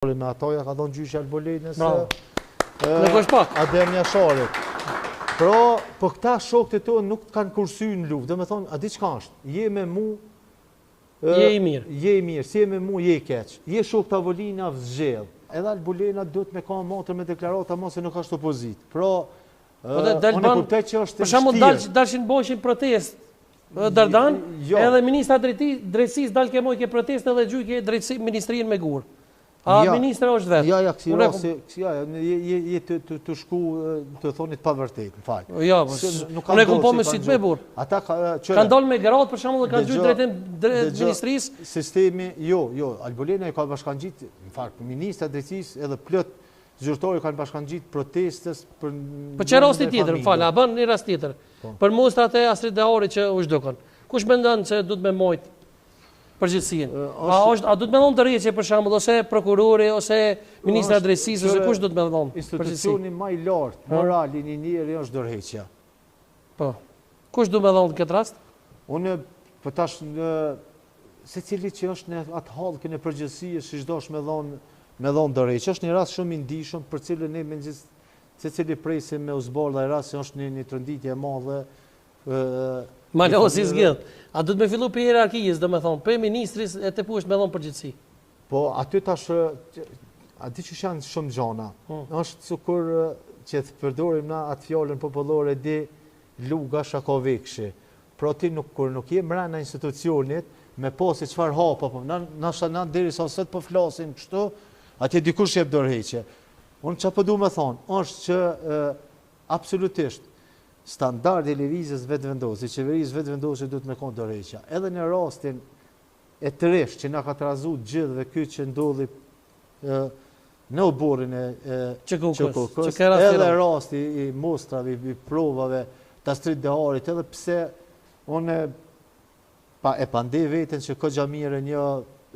Me atoja ka thonë gjyshja Albolenës Ademja Sharit. Pra, për këta shokët e tonë nuk kanë kursy në luftë. Dhe me thonë, a di qka është? Je me mu... Je i mirë. Je i mirë, si je me mu, je i keq. Je shok të Avolina vzgjell. Edhe Albolena duhet me ka matër me deklarata ma se nuk është opozit. Pra, unë e kuptoj që është për shembull dalshin bojshin protest Dardan, edhe ministra drejtësisë dal ke moj ke protest edhe gjujke drejtësi ministrinë me gur. A ministra është vetë? Ja, kësi rasi, je të shku të thonit pa vërtet, në fakt. Ja, unë e kom po me si të me burë. Kanë dalë me gratë, për shembull, dhe kanë gjujtë drejtim ministrisë. Sistemi, jo, Albolena e ka bashkan gjitë, në fakt, ministra drejtësisë edhe plot zyrtori kanë bashkan gjitë protestës për... Për që rasti tjetër, më falë, a bën një rast tjetër. Për mostrat e Astrid Dehari që u shdukën. Kush mendon se du të me mojtë përgjithësinë? A du të me dhonë të rrjeqe, për shembull, ose prokurori, ose ministra drejtësisë, ose kush du të me dhonë përgjithësinë? Institucioni më i lartë, moral i një njeri është dorëheqja. Po. Kush du me dhonë këtë rast? Unë, për tash, se cili që është në atë hallkën e përgjithësisë, si çdo është me dhonë dorëheqje, është një rast shumë i ndihshëm për cilën ne mëngjes secili presim me uzbardha e rasti është një tronditje e madhe. Malosi zgjidh. A du të me fillu për hierarkijës, do me thonë, për ministris e të push me dhonë përgjithësi? Po, aty tash, a di që janë shumë gjana. është cukur që të përdorim na atë fjallën popullore di luga shakovekshi. Pro ti kur nuk je mrena institucionit, me posi qëfar hapa, nashta na deri sa sot po flasim kështu, atje dikush jep dorëheqje. Unë që përdu me thonë, është që absolutisht standardi i lëvizjes vetëvendosje, i qeverisë vetëvendosje duhet me konë dorëheqja. Edhe në rastin e tërësh që na ka trazu gjithve ky që ndodhi në oborin e Qekukës, edhe rasti i mostrave, i provave të Astrid Deharit, edhe pse unë e pande veten që ka gjamire një,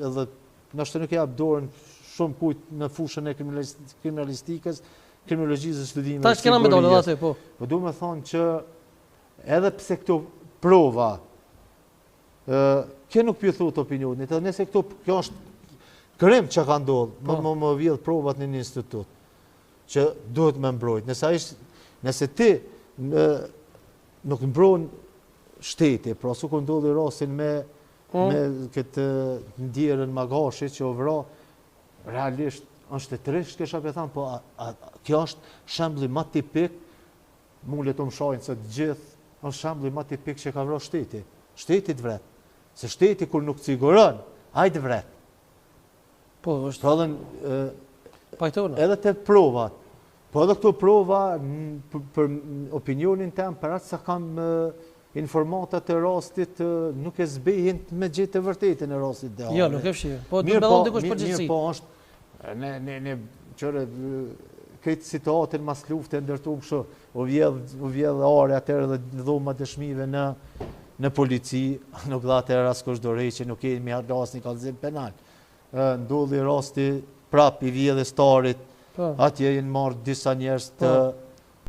edhe nështë nuk e jap dorën shumë kujt në fushën e kriminalistikës, kriminologjisë dhe studimeve. Ta që kena me dole dhe atë, po. Po du me thonë që edhe pse këto prova, kjo nuk pjëthu të opinionit, edhe nëse kjo është krim që ka ndodhë, më vjedh provat në një institut, që duhet me mbrojt. Nëse ti nuk mbrojnë shteti, pra su ku ndodhë i rasin me këtë ndjerën magashit që o vra, realisht është të tërështë kësha për thamë, po kjo është shembli ma tipik, mullet të më shajnë se të gjithë, është shembli ma tipik që ka vra shteti. Shteti të vret. Se shteti kur nuk siguron, ajtë vret. Po, është... Edhe të provat. Po edhe këto prova, për opinionin tem, për atë sa kam informatat e rastit, nuk e zbehin me gjithë të vërtetin e rastit dhe. Jo, nuk e fshirë. Po, të me dhonë dikush përgjithsi. Mirë po është, në qërë këtë situatin mas luftë e ndërtu kështu, u vjedh are atërë dhe dhoma dëshmive në polici, nuk dha atërë as kush dorëheqje, nuk kemi ras një kallëzim penal. Ndodhi rasti prap i vjedhjes Tarit, atje jenë marrë disa njerëz të